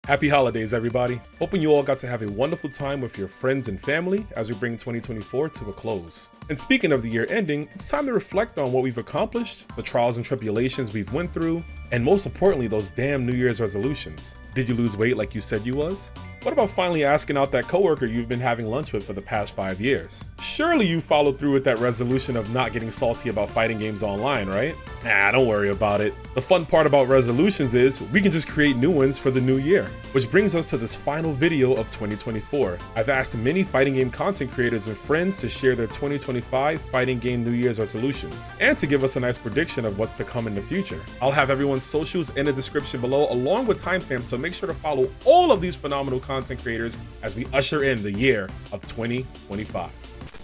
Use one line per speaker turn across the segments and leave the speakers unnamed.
Happy holidays, everybody. Hoping you all got to have a wonderful time with your friends and family as we bring 2024 to a close. And speaking of the year ending, it's time to reflect on what we've accomplished, the trials and tribulations we've went through, and most importantly, those damn New Year's resolutions. Did you lose weight like you said you was? What about finally asking out that coworker you've been having lunch with for the past 5 years? Surely you followed through with that resolution of not getting salty about fighting games online, right? Nah, don't worry about it. The fun part about resolutions is we can just create new ones for the new year. Which brings us to this final video of 2024. I've asked many fighting game content creators and friends to share their 2025 fighting game New Year's resolutions, and to give us a nice prediction of what's to come in the future. I'll have everyone's socials in the description below, along with timestamps, so make sure to follow all of these phenomenal content creators as we usher in the year of 2025.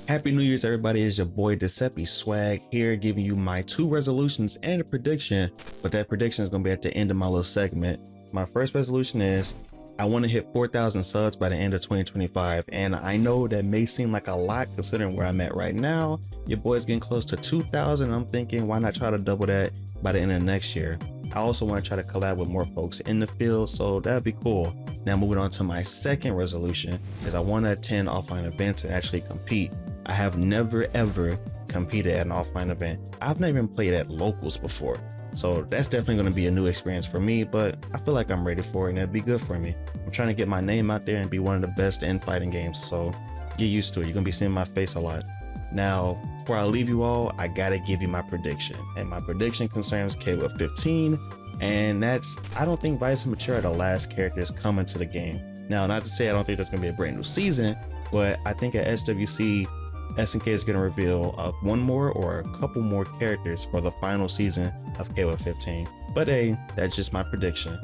Happy New Year's, everybody. It's your boy DecepySwag here, giving you my 2 resolutions and a prediction, but that prediction is going to be at the end of my little segment. My first resolution is I want to hit 4,000 subs by the end of 2025, and I know that may seem like a lot considering where I'm at right now. Your boy's getting close to 2,000. I'm thinking, why not try to double that by the end of next year? I also want to try to collab with more folks in the field, so that'd be cool. Now moving on to my second resolution is I want to attend offline events and actually compete. I have never ever competed at an offline event. I've never even played at locals before, so that's definitely going to be a new experience for me, but I feel like I'm ready for it and it'd be good for me. I'm trying to get my name out there and be one of the best in fighting games, so get used to it. You're going to be seeing my face a lot. Now, before I leave you all, I gotta give you my prediction, and my prediction concerns KOF 15, and that's, I don't think Vice and Mature are the last characters coming to the game. Now, not to say I don't think there's gonna be a brand new season, but I think at SWC, SNK is gonna reveal one more or a couple more characters for the final season of KOF 15. But hey, that's just my prediction.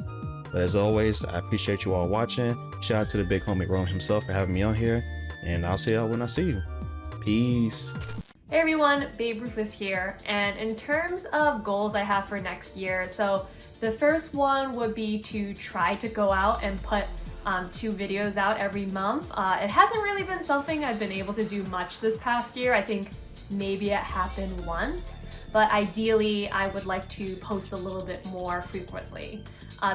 But as always, I appreciate you all watching. Shout out to the big homie Rome himself for having me on here, and I'll see y'all when I see you. Peace.
Hey everyone, BABERUTHLESS here, and in terms of goals I have for next year, so the first one would be to try to go out and put 2 videos out every month. It hasn't really been something I've been able to do much this past year. I think maybe it happened once, but ideally I would like to post a little bit more frequently.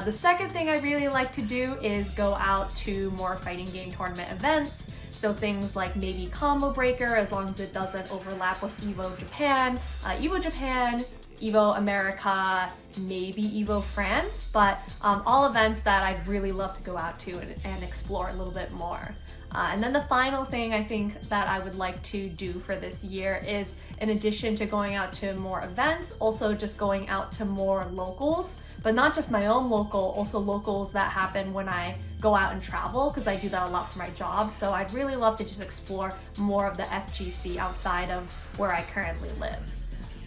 The second thing I really like to do is go out to more fighting game tournament events. So things like maybe Combo Breaker, as long as it doesn't overlap with EVO Japan, EVO America, maybe EVO France, but all events that I'd really love to go out to and explore a little bit more. And then the final thing I think that I would like to do for this year is, in addition to going out to more events, also just going out to more locals, but not just my own local, also locals that happen when I go out and travel, because I do that a lot for my job. So I'd really love to just explore more of the FGC outside of where I currently live.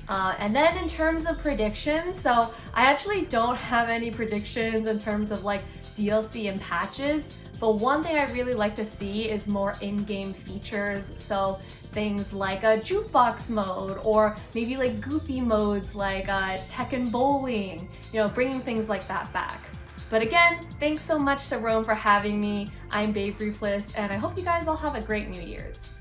And then in terms of predictions, so I actually don't have any predictions in terms of like DLC and patches, but one thing I really like to see is more in-game features. So things like a jukebox mode, or maybe like goofy modes like Tekken bowling, bringing things like that back. But again, thanks so much to Rome for having me. I'm BABERUTHLESS, and I hope you guys all have a great New Year's.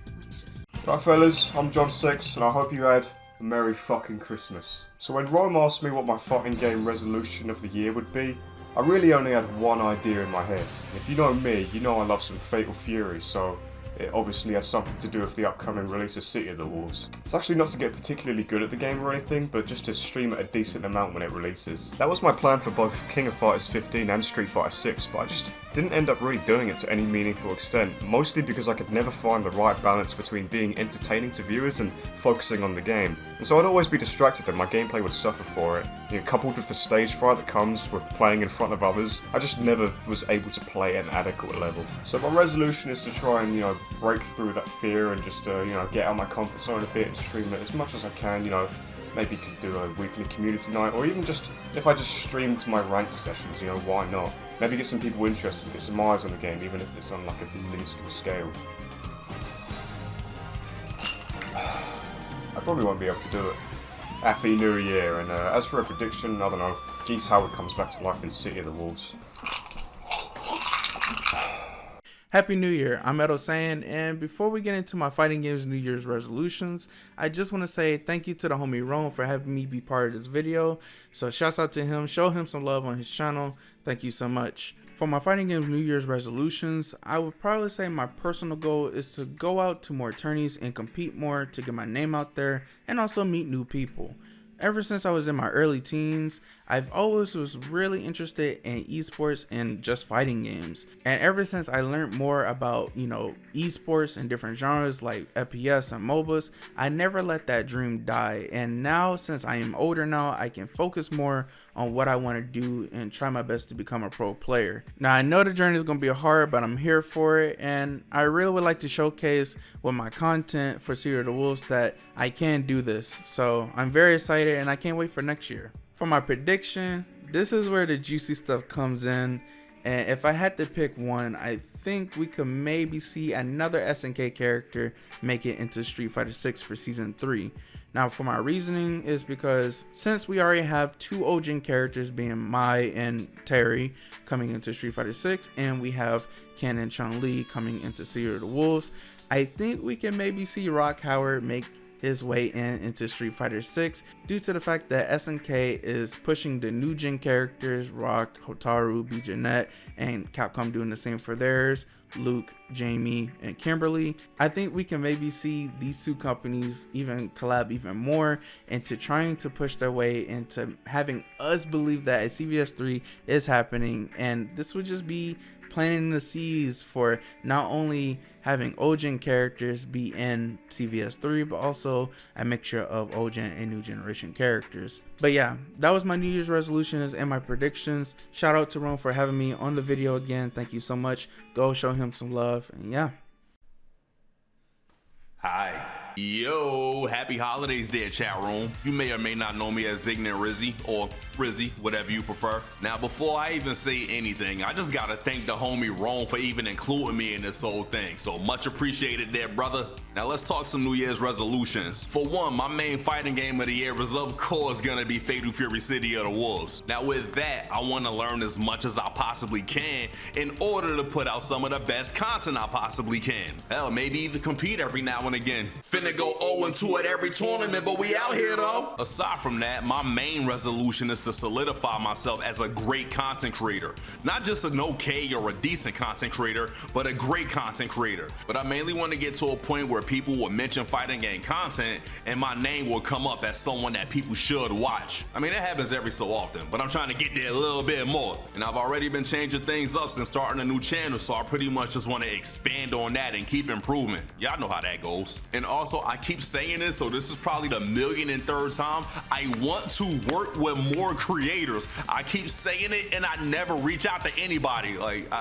Right fellas, I'm JohnSexDD, and I hope you had a Merry fucking Christmas. So when Rome asked me what my fighting game resolution of the year would be, I really only had one idea in my head. If you know me, you know I love some Fatal Fury, so it obviously has something to do with the upcoming release of City of the Wolves. It's actually not to get particularly good at the game or anything, but just to stream at a decent amount when it releases. That was my plan for both King of Fighters 15 and Street Fighter 6, but I just didn't end up really doing it to any meaningful extent, mostly because I could never find the right balance between being entertaining to viewers and focusing on the game. And so I'd always be distracted and my gameplay would suffer for it. Coupled with the stage fright that comes with playing in front of others, I just never was able to play at an adequate level. So my resolution is to try and, break through that fear and just, get out of my comfort zone a bit and stream it as much as I can, maybe could do a weekly community night, or even just, if I just streamed my ranked sessions, why not? Maybe get some people interested, get some eyes on the game, even if it's on like a minuscule scale. I probably won't be able to do it. Happy New Year, and as for a prediction, I don't know, Geese Howard comes back to life in City of the Wolves.
Happy New Year, I'm EdoHana, and before we get into my fighting games New Year's resolutions, I just want to say thank you to the homie Rome for having me be part of this video. So shouts out to him, show him some love on his channel, thank you so much. For my fighting games New Year's resolutions, I would probably say my personal goal is to go out to more tourneys and compete more to get my name out there and also meet new people. Ever since I was in my early teens, I've always was really interested in esports and just fighting games. And ever since I learned more about, esports and different genres like FPS and MOBAs, I never let that dream die. And now, since I am older now, I can focus more on what I want to do and try my best to become a pro player. Now, I know the journey is going to be hard, but I'm here for it. And I really would like to showcase with my content for City of the Wolves that I can do this. So I'm very excited and I can't wait for next year. For my prediction, this is where the juicy stuff comes in, and if I had to pick one, I think we could maybe see another SNK character make it into Street Fighter 6 for Season 3. Now, for my reasoning is because since we already have two OG characters being Mai and Terry coming into Street Fighter 6, and we have Ken and Chun-Li coming into City of the Wolves, I think we can maybe see Rock Howard make his way into Street Fighter 6 due to the fact that SNK is pushing the new gen characters, Rock, Hotaru, B. Jeanette, and Capcom doing the same for theirs, Luke, Jamie, and Kimberly. I think we can maybe see these two companies even collab even more into trying to push their way into having us believe that a CVS 3 is happening, and this would just be planting the seeds for not only having OG characters be in CVS 3, but also a mixture of OG and new generation characters. But yeah, that was my New Year's resolutions and my predictions. Shout out to Rome for having me on the video again. Thank you so much. Go show him some love, and yeah.
Hi. Yo, happy holidays there, chat room. You may or may not know me as IgnantRizzy or Rizzy, whatever you prefer. Now, before I even say anything, I just gotta thank the homie Rome for even including me in this whole thing. So much appreciated there, brother. Now let's talk some New Year's resolutions. For one, my main fighting game of the year is of course gonna be Fatal Fury City of the Wolves. Now with that, I wanna learn as much as I possibly can in order to put out some of the best content I possibly can. Hell, maybe even compete every now and again. Finna go 0-2 at every tournament, but we out here though. Aside from that, my main resolution is to solidify myself as a great content creator. Not just an okay or a decent content creator, but a great content creator. But I mainly want to get to a point where people will mention fighting game content and my name will come up as someone that people should watch. I mean, that happens every so often, but I'm trying to get there a little bit more. And I've already been changing things up since starting a new channel, so I pretty much just want to expand on that and keep improving. Y'all know how that goes. And also, I keep saying this, so this is probably the 1,000,003rd time. I want to work with more creators. I keep saying it and I never reach out to anybody. Like,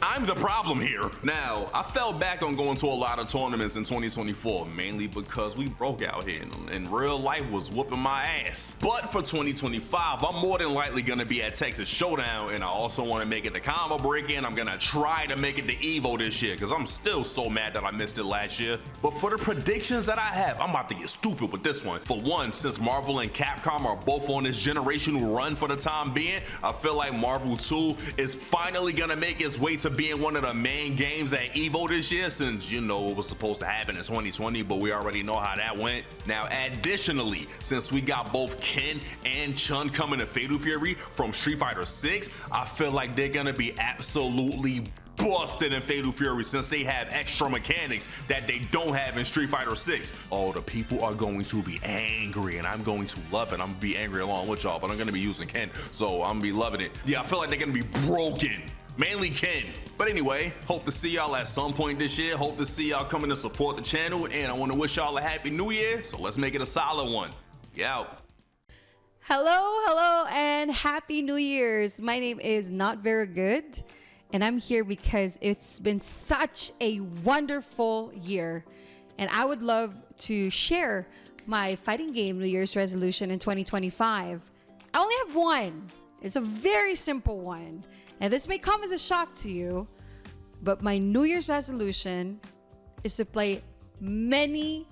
I'm the problem here. Now, I fell back on going to a lot of tournaments in 2024, mainly because we broke out here and real life was whooping my ass. But for 2025, I'm more than likely gonna be at Texas Showdown, and I also want to make it to Combo Breaking. I'm gonna try to make it to Evo this year because I'm still so mad that I missed it last year. But for the predictions that I have, I'm about to get stupid with this one. For one, since Marvel and Capcom are both on this generational run for the time being, I feel like Marvel 2 is finally gonna make its way to being one of the main games at Evo this year, since it was supposed to happen in 2020, but we already know how that went. Now, additionally, since we got both Ken and Chun coming to Fatal Fury from Street Fighter 6, I feel like they're gonna be absolutely busted in Fatal Fury since they have extra mechanics that they don't have in Street Fighter 6. Oh, the people are going to be angry and I'm going to love it. I'm gonna be angry along with y'all, but I'm gonna be using Ken, so I'm gonna be loving it. Yeah, I feel like they're gonna be broken. Mainly Ken. But anyway, hope to see y'all at some point this year. Hope to see y'all coming to support the channel, and I want to wish y'all a happy new year, so let's make it a solid one. Yeah. Out.
Hello, and happy New Year's. My name is notveragood, and I'm here because it's been such a wonderful year, and I would love to share my fighting game New Year's resolution in 2025. I only have one. It's a very simple one. And this may come as a shock to you, but my New Year's resolution is to play many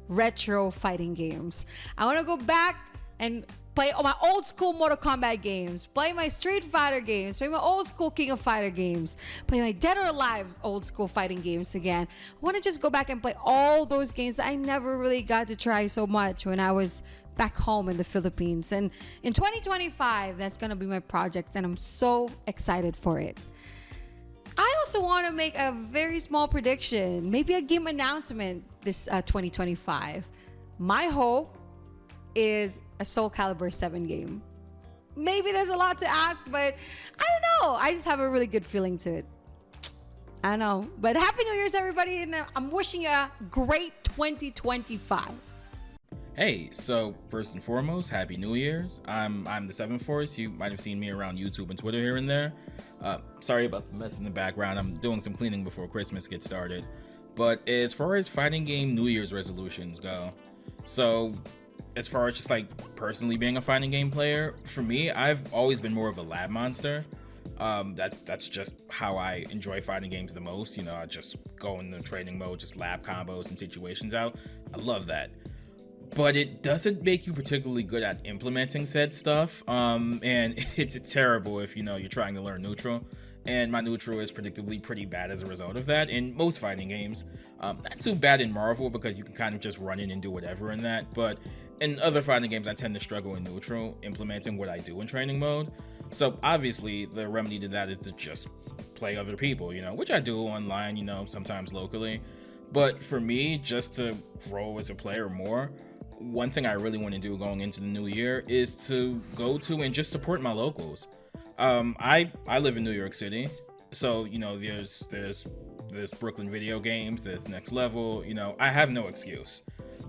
retro fighting games. I want to go back and play all my old school Mortal Kombat games, play my Street Fighter games, play my old school King of Fighter games, play my Dead or Alive old school fighting games again. I want to just go back and play all those games that I never really got to try so much when I was back home in the Philippines. And in 2025, that's going to be my project, and I'm so excited for it. I also want to make a very small prediction, maybe a game announcement this 2025. My hope is a Soul Calibur 7 game. Maybe there's a lot to ask, but I don't know. I just have a really good feeling to it. I don't know. But Happy New Year's, everybody, and I'm wishing you a great 2025.
Hey, so first and foremost, Happy New Year's. I'm TheSeventhForce. You might have seen me around YouTube and Twitter here and there. Sorry about the mess in the background. I'm doing some cleaning before Christmas gets started. But as far as fighting game New Year's resolutions go, so as far as just like personally being a fighting game player, for me, I've always been more of a lab monster. That's just how I enjoy fighting games the most. You know, I just go in the training mode, just lab combos and situations out. I love that. But it doesn't make you particularly good at implementing said stuff. And it's terrible if, you know, you're trying to learn neutral. And my neutral is predictably pretty bad as a result of that in most fighting games. Not too bad in Marvel because you can kind of just run in and do whatever in that. But in other fighting games, I tend to struggle in neutral, implementing what I do in training mode. So obviously the remedy to that is to just play other people, you know, which I do online, you know, sometimes locally. But for me, just to grow as a player more, one thing I really want to do going into the new year is to go to and just support my locals. I live in New York City, so you know there's Brooklyn Video Games, there's Next Level. You know, I have no excuse,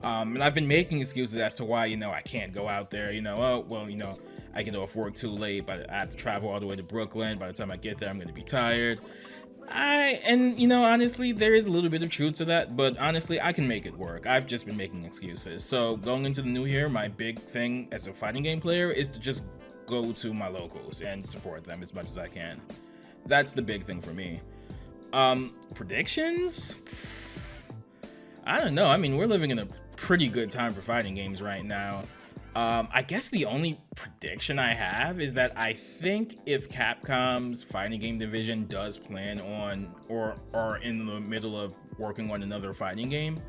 and I've been making excuses as to why, you know, I can't go out there. You know, oh well, you know, I get off work too late, but I have to travel all the way to Brooklyn. By the time I get there, I'm going to be tired. And you know, honestly, there is a little bit of truth to that, but honestly, I can make it work. I've just been making excuses. So going into the new year, my big thing as a fighting game player is to just go to my locals and support them as much as I can. That's the big thing for me. Predictions? I don't know. I mean, we're living in a pretty good time for fighting games right now. I guess the only prediction I have is that I think if Capcom's fighting game division does plan on or are in the middle of working on another fighting game,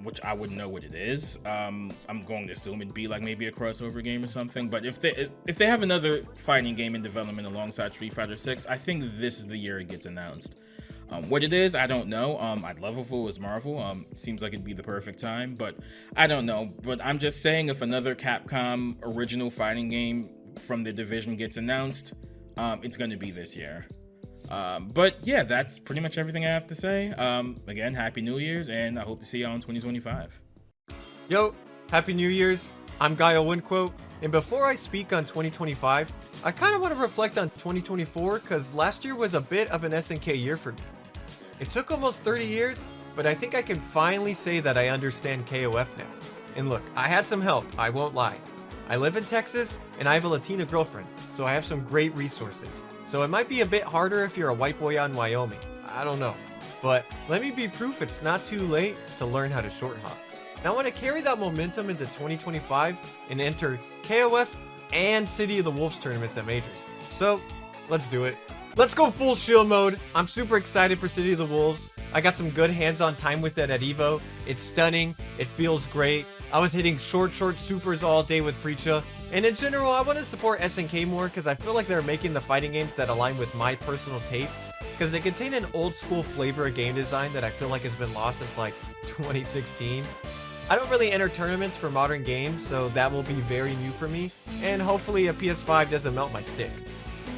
which I wouldn't know what it is, I'm going to assume it'd be like maybe a crossover game or something. But if they have another fighting game in development alongside Street Fighter 6, I think this is the year it gets announced. What it is, I don't know. I'd love if it was Marvel. Seems like it'd be the perfect time, but I don't know. But I'm just saying, if another Capcom original fighting game from the division gets announced, it's going to be this year. But yeah, that's pretty much everything I have to say. Again, Happy New Year's, and I hope to see y'all in 2025.
Yo, Happy New Year's. I'm GuileWinQuote, and before I speak on 2025, I kind of want to reflect on 2024 because last year was a bit of an SNK year for me. It took almost 30 years, but I think I can finally say that I understand KOF now. And look, I had some help, I won't lie. I live in Texas, and I have a Latina girlfriend, so I have some great resources. So it might be a bit harder if you're a white boy out in Wyoming. I don't know. But let me be proof it's not too late to learn how to short hop. Now I want to carry that momentum into 2025 and enter KOF and City of the Wolves tournaments at majors. So let's do it. Let's go full shield mode. I'm super excited for City of the Wolves. I got some good hands-on time with it at EVO. It's stunning. It feels great. I was hitting short supers all day with Preacha. And in general, I want to support SNK more because I feel like they're making the fighting games that align with my personal tastes, because they contain an old school flavor of game design that I feel like has been lost since like 2016. I don't really enter tournaments for modern games, so that will be very new for me, and hopefully a PS5 doesn't melt my stick.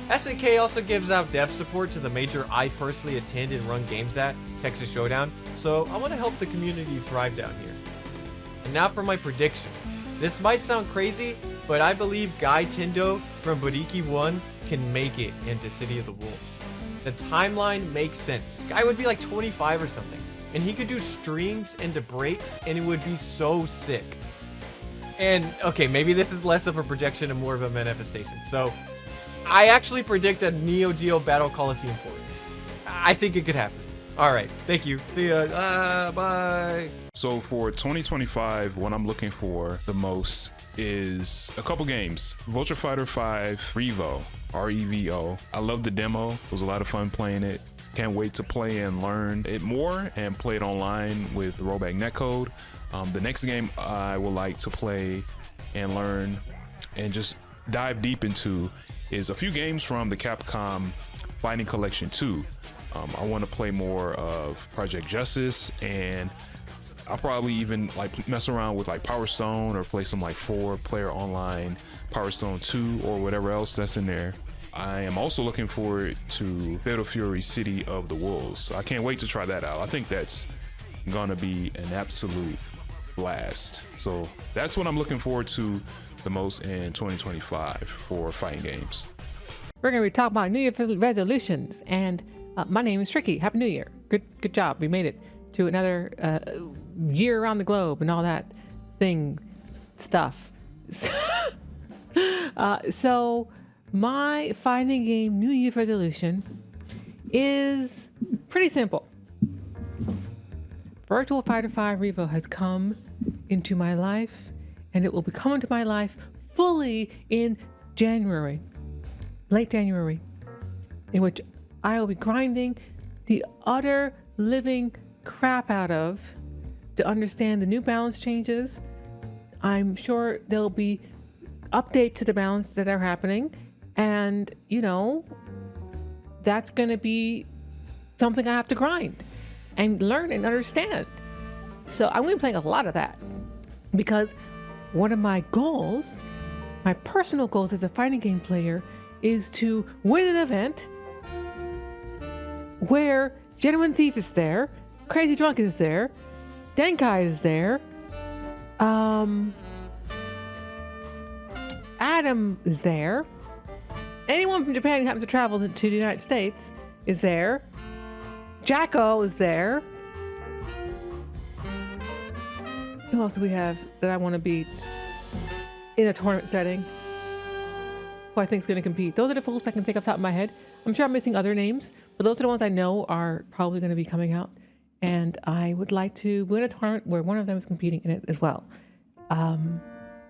SNK also gives out dev support to the major I personally attend and run games at, Texas Showdown, so I want to help the community thrive down here. And now for my prediction. This might sound crazy, but I believe Guy Tendo from Buriki 1 can make it into City of the Wolves. The timeline makes sense. Guy would be like 25 or something, and he could do strings into breaks, and it would be so sick. And okay, maybe this is less of a projection and more of a manifestation. So I actually predict a Neo Geo Battle Coliseum for it. I think it could happen. All right, thank you. See ya. Bye.
So
So for 2025, what I'm looking for the most is a couple games. Virtua Fighter 5 Revo, R-E-V-O. I love the demo. It was a lot of fun playing it. Can't wait to play and learn it more and play it online with the rollback netcode. The next game I would like to play and learn and just dive deep into is a few games from the Capcom Fighting Collection 2. I want to play more of Project Justice, and I'll probably even like mess around with like Power Stone or play some like 4-player online Power Stone 2 or whatever else that's in there. I am also looking forward to Fatal Fury City of the Wolves. I can't wait to try that out. I think that's gonna be an absolute blast. So that's what I'm looking forward to the most in 2025 for fighting games.
We're going to be talking about New Year's resolutions, and my name is Tricky. Happy New Year. Good job. We made it to another year around the globe and all that stuff. So my fighting game New Year's resolution is pretty simple. Virtua Fighter 5 Revo has come into my life, and it will be coming to my life fully in January, late January, in which I will be grinding the utter living crap out of to understand the new balance changes. I'm sure there'll be updates to the balance that are happening, and that's going to be something I have to grind and learn and understand. So I'm going to be playing a lot of that, because one of my goals, my personal goals as a fighting game player, is to win an event where Genuine Thief is there, Crazy Drunk is there, Denkai is there, Adam is there, anyone from Japan who happens to travel to the United States is there, Jacko is there. Who else do we have that I want to beat in a tournament setting, who I think is going to compete? Those are the folks I can think off the top of my head. I'm sure I'm missing other names, but those are the ones I know are probably going to be coming out. And I would like to win a tournament where one of them is competing in it as well.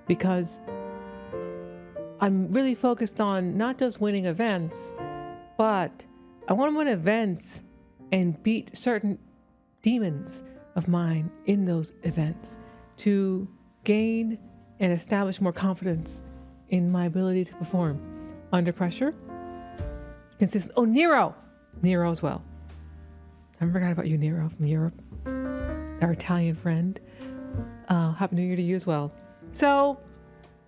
Because I'm really focused on not just winning events, but I want to win events and beat certain demons of mine in those events to gain and establish more confidence in my ability to perform under pressure. Oh, Nero as well. I forgot about you, Nero, from Europe, our Italian friend. Happy New Year to you as well. So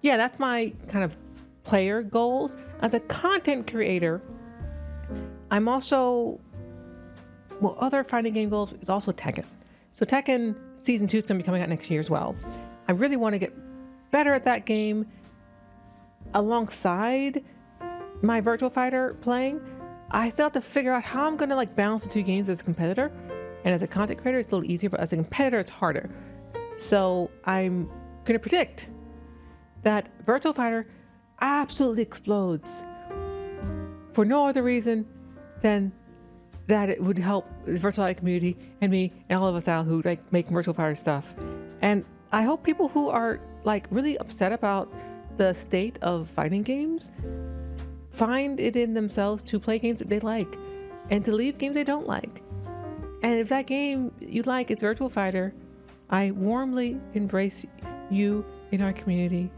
yeah, that's my kind of player goals. As a content creator, I'm also, other fighting game goals is also Tekken. So Tekken Season 2 is going to be coming out next year as well. I really want to get better at that game alongside my Virtua Fighter playing. I still have to figure out how I'm going to balance the two games as a competitor. And as a content creator, it's a little easier, but as a competitor, it's harder. So I'm going to predict that Virtua Fighter absolutely explodes for no other reason than that it would help the Virtual Fighter community and me and all of us out who make Virtual Fighter stuff. And I hope people who are really upset about the state of fighting games find it in themselves to play games that they like and to leave games they don't like. And if that game you like is Virtual Fighter, I warmly embrace you in our community.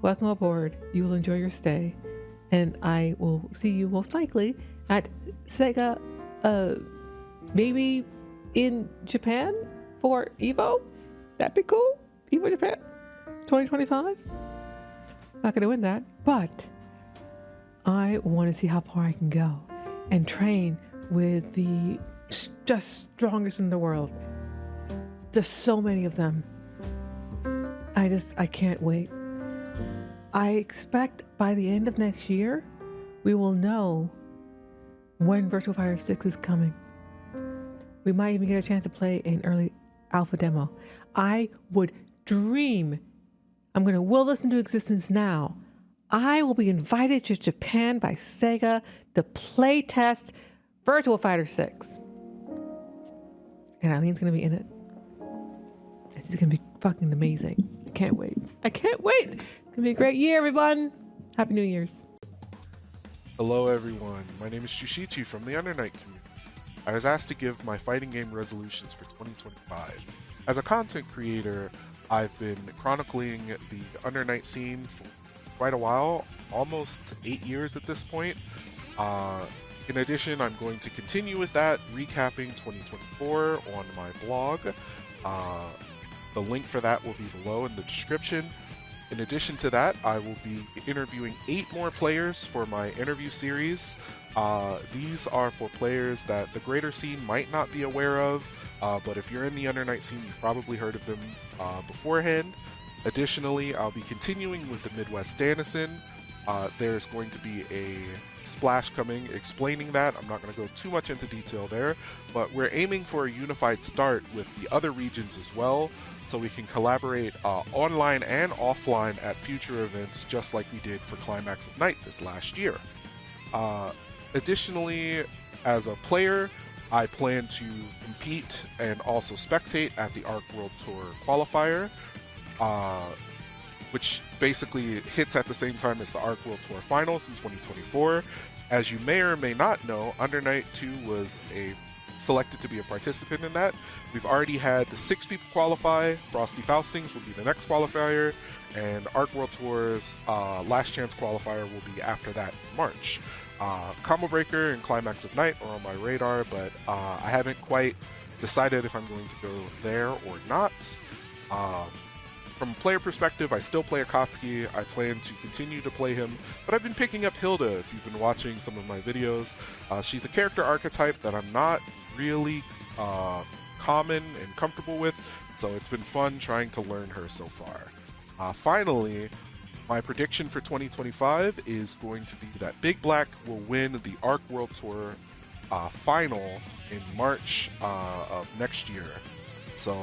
Welcome aboard. You will enjoy your stay. And I will see you most likely at Sega, maybe in Japan for Evo. That'd be cool. Evo Japan 2025. Not gonna win that, but I want to see how far I can go and train with the just strongest in the world. Just so many of them. I can't wait. I expect by the end of next year, we will know when Virtua Fighter 6 is coming. We might even get a chance to play an early alpha demo. I would dream, I'm going to will this into existence now, I will be invited to Japan by Sega to play test Virtua Fighter 6. And Eileen's going to be in it. It's just gonna be fucking amazing. I can't wait. I can't wait. It's gonna be a great year, everyone. Happy New Year's.
Hello everyone, my name is JoushiChichi from the Under Night community. I was asked to give my fighting game resolutions for 2025. As a content creator, I've been chronicling the Under Night scene for quite a while, almost 8 years at this point. In addition, I'm going to continue with that, recapping 2024 on my blog. The link for that will be below in the description. In addition to that, I will be interviewing 8 more players for my interview series. These are for players that the greater scene might not be aware of, but if you're in the Under Night scene, you've probably heard of them beforehand. Additionally, I'll be continuing with the Midwest Danissen. There's going to be a splash coming explaining that. I'm not going to go too much into detail there, but we're aiming for a unified start with the other regions as well, so we can collaborate online and offline at future events, just like we did for Climax of Night this last year. Additionally, as a player, I plan to compete and also spectate at the ARC World Tour qualifier, which basically hits at the same time as the ARC World Tour Finals in 2024. As you may or may not know, Under Night 2 was selected to be a participant in that. We've already had the 6 people qualify. Frosty Faustings will be the next qualifier, and ARC World Tour's Last Chance qualifier will be after that in March. Combo Breaker and Climax of Night are on my radar, but I haven't quite decided if I'm going to go there or not. From a player perspective, I still play Akatsuki. I plan to continue to play him, but I've been picking up Hilda if you've been watching some of my videos. She's a character archetype that I'm not really common and comfortable with, so it's been fun trying to learn her so far. Finally, my prediction for 2025 is going to be that Big Black will win the ARC World Tour final in March of next year. So,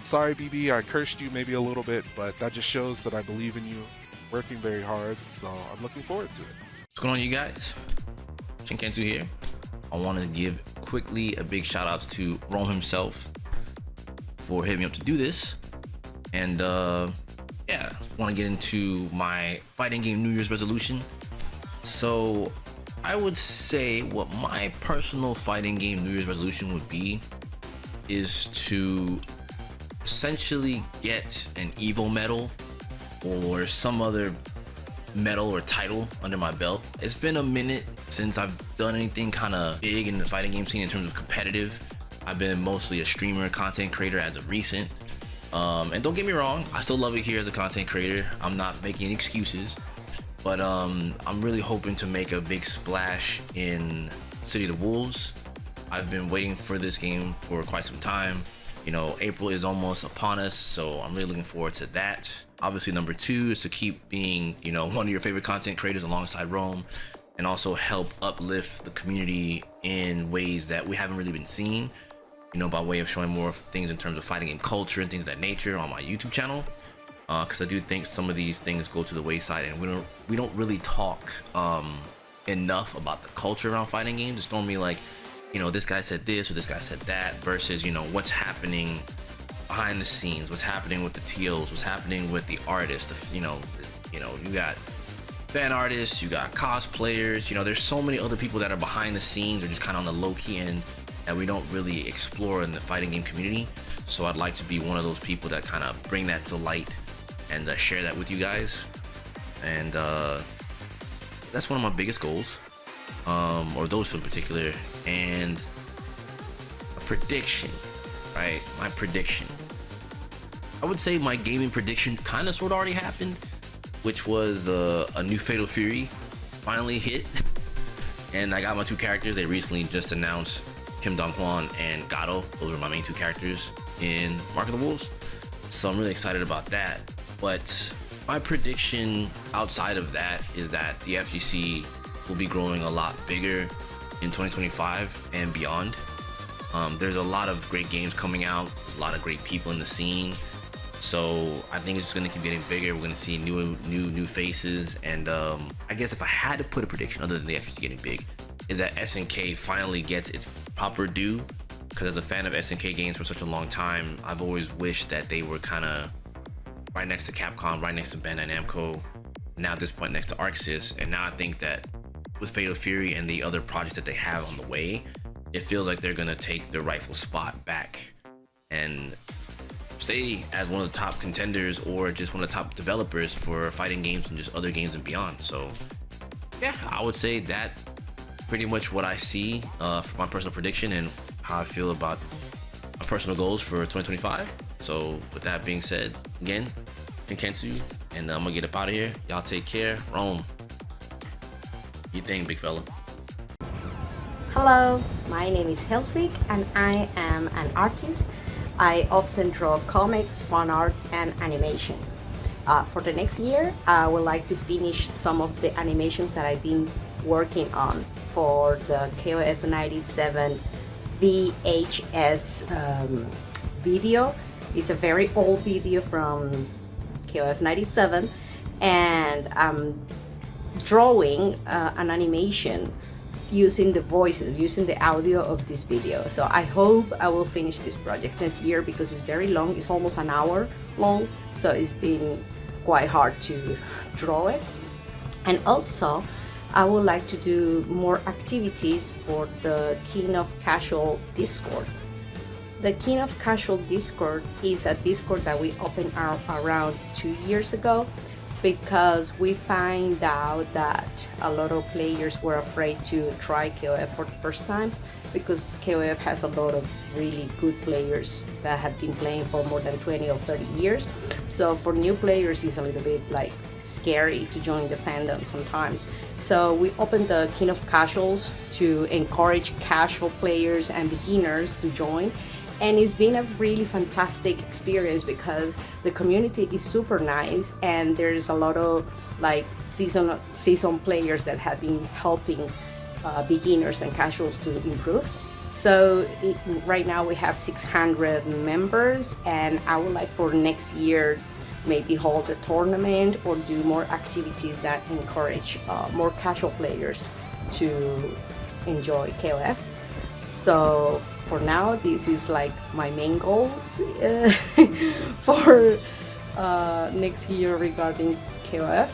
sorry BB, I cursed you maybe a little bit, but that just shows that I believe in you, working very hard, so I'm looking forward to it.
What's going on, you guys? ShinKensou here. I want to give quickly a big shout outs to Rome himself for hitting me up to do this. And yeah, want to get into my fighting game New Year's resolution. So I would say what my personal fighting game New Year's resolution would be is to essentially get an Evo medal or some other medal or title under my belt. It's been a minute since I've done anything kind of big in the fighting game scene in terms of competitive. I've been mostly a streamer, content creator as of recent. And don't get me wrong, I still love it here as a content creator. I'm not making any excuses, but I'm really hoping to make a big splash in City of the Wolves. I've been waiting for this game for quite some time. You know, April is almost upon us, so I'm really looking forward to that. Obviously, number 2 is to keep being, you know, one of your favorite content creators alongside Rome, and also help uplift the community in ways that we haven't really been seeing, you know, by way of showing more things in terms of fighting game culture and things of that nature on my YouTube channel. Because I do think some of these things go to the wayside, and we don't really talk enough about the culture around fighting games. It's normally like, you know, this guy said this or this guy said that, versus, you know, what's happening behind the scenes, what's happening with the TOs, what's happening with the artists. You know, you got fan artists, you got cosplayers, you know, there's so many other people that are behind the scenes or just kind of on the low key end that we don't really explore in the fighting game community. So I'd like to be one of those people that kind of bring that to light and share that with you guys. And that's one of my biggest goals, or those two in particular. And a prediction, right? My prediction. I would say my gaming prediction kind of sort of already happened, which was a new Fatal Fury finally hit. And I got my 2 characters. They recently just announced Kim Dong-Hwan and Gato. Those are my main 2 characters in Mark of the Wolves. So I'm really excited about that. But my prediction outside of that is that the FGC will be growing a lot bigger in 2025 and beyond. There's a lot of great games coming out. There's a lot of great people in the scene. So I think it's just gonna keep getting bigger. We're gonna see new faces. And I guess if I had to put a prediction other than the FGC getting big, is that SNK finally gets its proper due because as a fan of SNK games for such a long time, I've always wished that they were kind of right next to Capcom, right next to Bandai Namco, now at this point next to ArcSys. And now I think that with Fatal Fury and the other projects that they have on the way, it feels like they're gonna take their rightful spot back and stay as one of the top contenders or just one of the top developers for fighting games and just other games and beyond. So yeah, I would say that pretty much what I see for my personal prediction and how I feel about my personal goals for 2025. So with that being said, again, ShinKensou, and I'm gonna get up out of here. Y'all take care. Rome, you think, big fella?
Hello, my name is Helsik and I am an artist. I often draw comics, fan art, and animation. For the next year, I would like to finish some of the animations that I've been working on for the KOF 97 VHS video. It's a very old video from KOF 97, and I'm drawing an animation using the voices, using the audio of this video. So I hope I will finish this project next year because it's very long. It's almost an hour long, so it's been quite hard to draw it. And also, I would like to do more activities for the King of Casual Discord. The King of Casual Discord is a Discord that we opened around 2 years ago, because we find out that a lot of players were afraid to try KOF for the first time, because KOF has a lot of really good players that have been playing for more than 20 or 30 years. So for new players, it's a little bit like scary to join the fandom sometimes. So we opened the King of Casuals to encourage casual players and beginners to join. And it's been a really fantastic experience because the community is super nice, and there's a lot of like season players that have been helping beginners and casuals to improve. So right now we have 600 members, and I would like for next year maybe hold a tournament or do more activities that encourage more casual players to enjoy KOF. So for now, this is like my main goals for next year regarding KOF.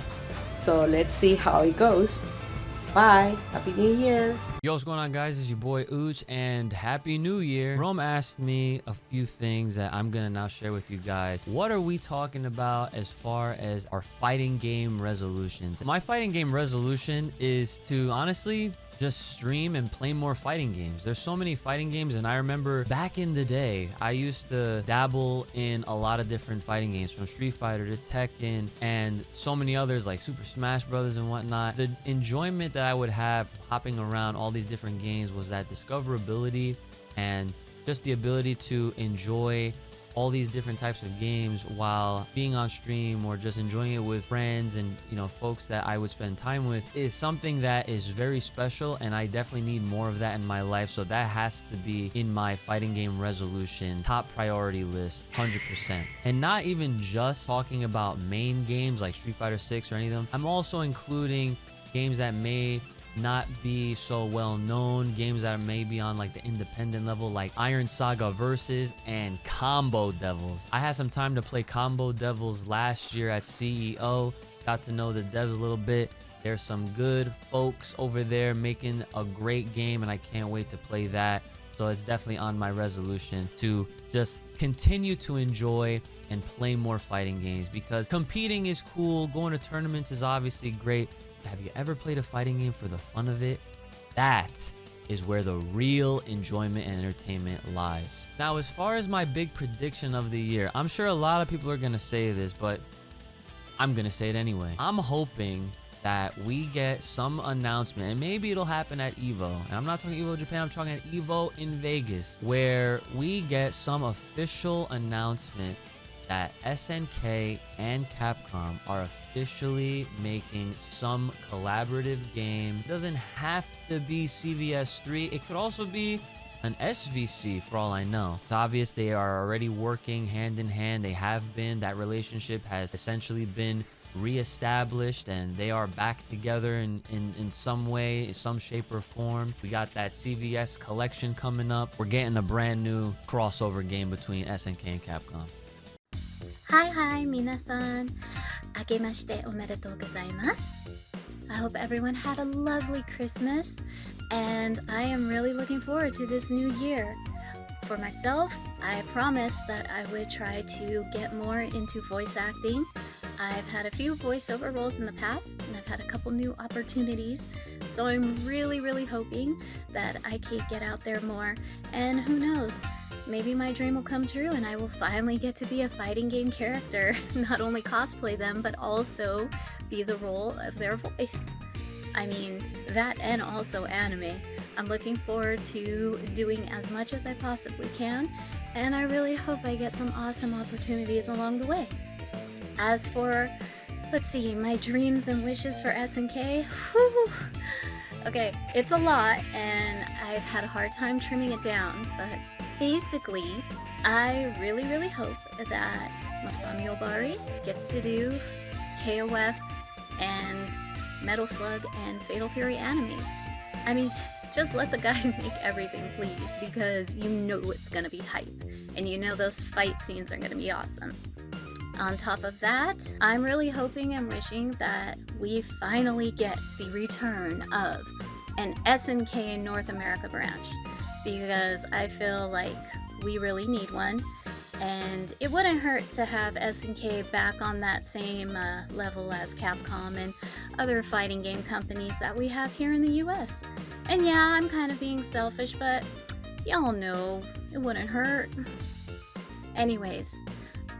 So let's see how it goes. Bye. Happy New Year.
Yo, what's going on, guys? It's your boy Ooch, and Happy New Year. Rome asked me a few things that I'm gonna now share with you guys. What are we talking about as far as our fighting game resolutions? My fighting game resolution is to honestly just stream and play more fighting games. There's so many fighting games, and I remember back in the day, I used to dabble in a lot of different fighting games, from Street Fighter to Tekken and so many others like Super Smash Brothers and whatnot. The enjoyment that I would have hopping around all these different games was that discoverability and just the ability to enjoy all these different types of games while being on stream or just enjoying it with friends and, you know, folks that I would spend time with is something that is very special, and I definitely need more of that in my life. So that has to be in my fighting game resolution top priority list, 100%. And not even just talking about main games like Street Fighter 6 or any of them. I'm also including games that may not be so well known, games that may be on like the independent level, like Iron Saga Versus and Combo Devils. I had some time to play Combo Devils last year at CEO, got to know the devs a little bit. There's some good folks over there making a great game, and I can't wait to play that. So it's definitely on my resolution to just continue to enjoy and play more fighting games, because competing is cool, going to tournaments is obviously great. Have you ever played a fighting game for the fun of it? That is where the real enjoyment and entertainment lies. Now, as far as my big prediction of the year, I'm sure a lot of people are going to say this, but I'm going to say it anyway. I'm hoping that we get some announcement, and maybe it'll happen at EVO. And I'm not talking EVO Japan, I'm talking at EVO in Vegas, where we get some official announcement that SNK and Capcom are officially making some collaborative game. It doesn't have to be CVS3. It could also be an SVC for all I know. It's obvious they are already working hand in hand. They have been. That relationship has essentially been reestablished and they are back together in some way, some shape or form. We got that CVS collection coming up. We're getting a brand new crossover game between SNK and Capcom.
Hi, 皆さん。明けましておめでとうございます。I hope everyone had a lovely Christmas, and I am really looking forward to this new year. For myself, I promised that I would try to get more into voice acting. I've had a few voiceover roles in the past, and I've had a couple new opportunities, so I'm really hoping that I can get out there more, and who knows, maybe my dream will come true and I will finally get to be a fighting game character, not only cosplay them, but also be the role of their voice. I mean, that and also anime. I'm looking forward to doing as much as I possibly can, and I really hope I get some awesome opportunities along the way. As for, let's see, my dreams and wishes for SNK, whew. Okay, it's a lot, and I've had a hard time trimming it down, but basically, I really hope that Masami Obari gets to do KOF and Metal Slug and Fatal Fury animes. I mean, just let the guy make everything, please, because you know it's gonna be hype, and you know those fight scenes are gonna be awesome. On top of that, I'm really hoping and wishing that we finally get the return of an SNK in North America branch, because I feel like we really need one, and it wouldn't hurt to have SNK back on that same level as Capcom and other fighting game companies that we have here in the US. And yeah, I'm kind of being selfish, but y'all know it wouldn't hurt. Anyways,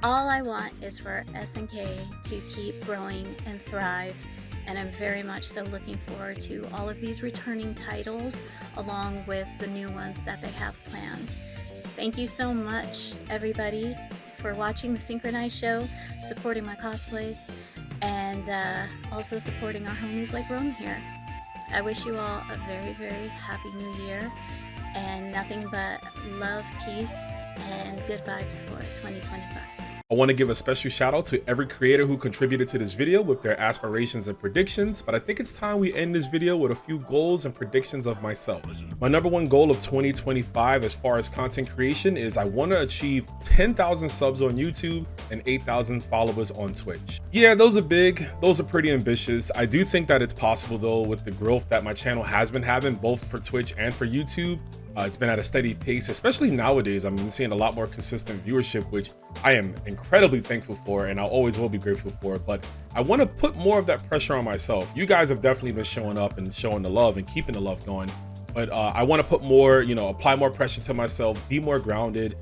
all I want is for SNK to keep growing and thrive, and I'm very much so looking forward to all of these returning titles along with the new ones that they have planned. Thank you so much, everybody, for watching the Synchronized show, supporting my cosplays, and also supporting our homies like Rome here. I wish you all a very happy new year, and nothing but love, peace, and good vibes for 2025.
I want to give a special shout out to every creator who contributed to this video with their aspirations and predictions, but I think it's time we end this video with a few goals and predictions of myself. My number one goal of 2025 as far as content creation is I want to achieve 10,000 subs on YouTube and 8,000 followers on Twitch. Yeah, those are big, those are pretty ambitious. I do think that it's possible though with the growth that my channel has been having both for Twitch and for YouTube. It's been at a steady pace, especially nowadays. I've been seeing a lot more consistent viewership, which I am incredibly thankful for, and I always will be grateful for. But I want to put more of that pressure on myself. You guys have definitely been showing up and showing the love and keeping the love going. But I want to put more, apply more pressure to myself, be more grounded,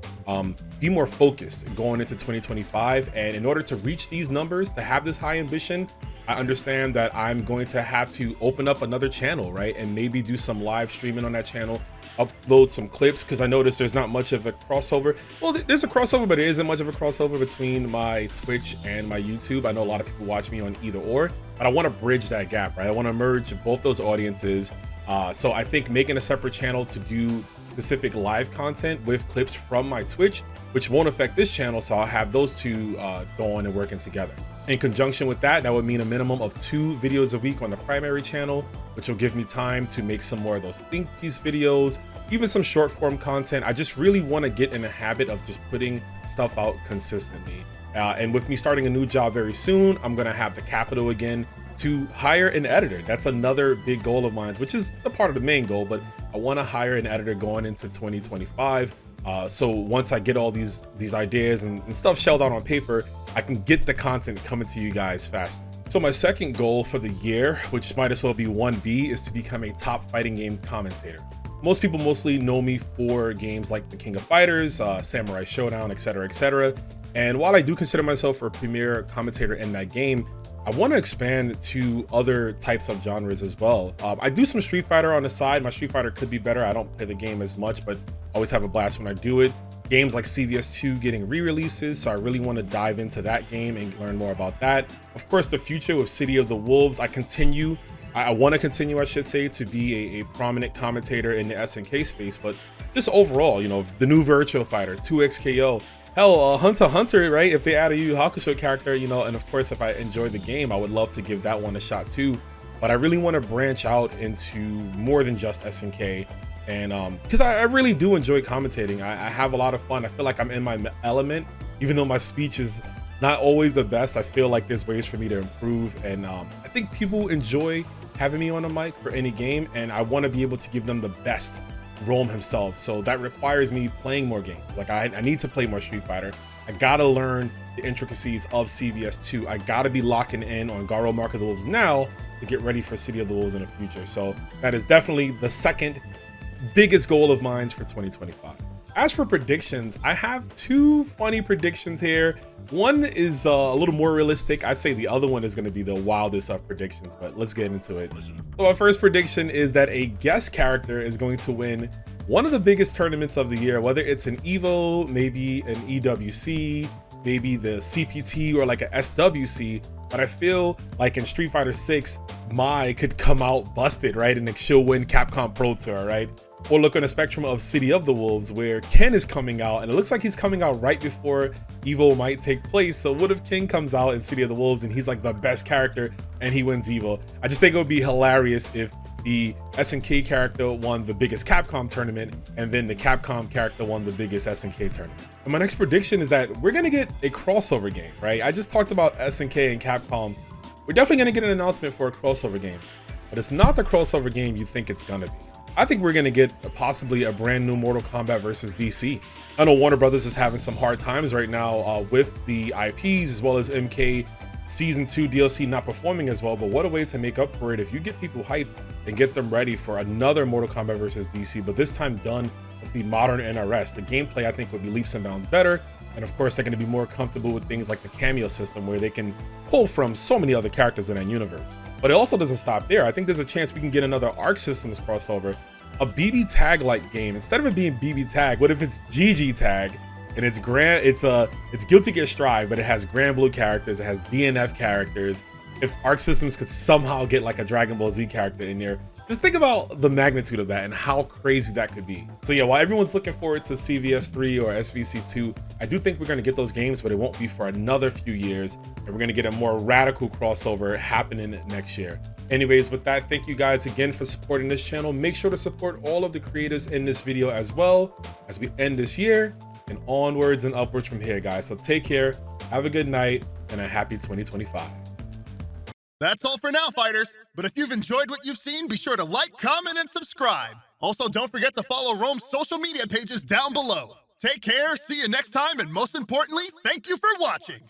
be more focused going into 2025. And in order to reach these numbers, to have this high ambition, I understand that I'm going to have to open up another channel, right? And maybe do some live streaming on that channel, upload some clips, because I noticed there's not much of a crossover. Well, there's a crossover, but there isn't much of a crossover between my Twitch and my YouTube. I know a lot of people watch me on either or, but I want to bridge that gap, right? I want to merge both those audiences. So I think making a separate channel to do specific live content with clips from my Twitch, which won't affect this channel, so I'll have those two going and working together. In conjunction with that, that would mean a minimum of 2 videos a week on the primary channel, which will give me time to make some more of those think piece videos, even some short form content. I just really want to get in the habit of just putting stuff out consistently. And with me starting a new job very soon, I'm going to have the capital again to hire an editor. That's another big goal of mine, which is a part of the main goal, but I want to hire an editor going into 2025. So once I get all these ideas and stuff shelled out on paper, I can get the content coming to you guys fast. So my second goal for the year, which might as well be 1B, is to become a top fighting game commentator. Most people mostly know me for games like The King of Fighters, Samurai Showdown, etc., etc. And while I do consider myself a premier commentator in that game, I want to expand to other types of genres as well. I do some Street Fighter on the side. My Street Fighter could be better. I don't play the game as much, but I always have a blast when I do it. Games like CVS2 getting re-releases, so I really want to dive into that game and learn more about that. Of course, the future with City of the Wolves, I want to continue, I should say, to be a prominent commentator in the SNK space, but just overall, the new Virtual Fighter, 2XKO, Hell, Hunter x Hunter, right? If they add a Yu Yu Hakusho character, you know, and of course, if I enjoy the game, I would love to give that one a shot too. But I really want to branch out into more than just SNK. And because I really do enjoy commentating. I have a lot of fun. I feel like I'm in my element, even though my speech is not always the best. I feel like there's ways for me to improve. And I think people enjoy having me on the mic for any game. And I want to be able to give them the best Rome himself. So that requires me playing more games. Like I need to play more Street Fighter. I gotta learn the intricacies of CVS2. I gotta be locking in on Garo Mark of the Wolves now to get ready for City of the Wolves in the future. So that is definitely the second biggest goal of mine for 2025. As for predictions, I have two funny predictions here. One is a little more realistic. I'd say the other one is going to be the wildest of predictions, but let's get into it. So my first prediction is that a guest character is going to win one of the biggest tournaments of the year, whether it's an EVO, maybe an EWC, maybe the CPT, or like a SWC. But I feel like in Street Fighter 6, Mai could come out busted, right? And she'll win Capcom Pro Tour, right? Or look on the spectrum of City of the Wolves, where Ken is coming out, and it looks like he's coming out right before EVO might take place. So what if Ken comes out in City of the Wolves and he's like the best character and he wins EVO? I just think it would be hilarious if the SNK character won the biggest Capcom tournament and then the Capcom character won the biggest SNK tournament. And my next prediction is that we're gonna get a crossover game, right? I just talked about SNK and Capcom. We're definitely gonna get an announcement for a crossover game, but it's not the crossover game you think it's gonna be. I think we're gonna get possibly a brand new Mortal Kombat versus DC. I know Warner Brothers is having some hard times right now with the IPs, as well as MK Season 2 DLC not performing as well, but what a way to make up for it if you get people hyped and get them ready for another Mortal Kombat versus DC, but this time done with the modern NRS. The gameplay, I think, would be leaps and bounds better. And of course, they're going to be more comfortable with things like the cameo system, where they can pull from so many other characters in that universe. But it also doesn't stop there. I think there's a chance we can get another Arc Systems crossover, a BB Tag like game. Instead of it being BB Tag, what if it's GG Tag? And it's Guilty Gear Strive, but it has Grand Blue characters, it has DNF characters. If Arc Systems could somehow get like a Dragon Ball Z character in there, just think about the magnitude of that and how crazy that could be. So yeah, while everyone's looking forward to CVS3 or SVC2, I do think we're gonna get those games, but it won't be for another few years. And we're gonna get a more radical crossover happening next year. Anyways, with that, thank you guys again for supporting this channel. Make sure to support all of the creators in this video as well as we end this year and onwards and upwards from here, guys. So take care, have a good night, and a happy 2025.
That's all for now, fighters. But if you've enjoyed what you've seen, be sure to like, comment, and subscribe. Also, don't forget to follow Rome's social media pages down below. Take care, see you next time, and most importantly, thank you for watching.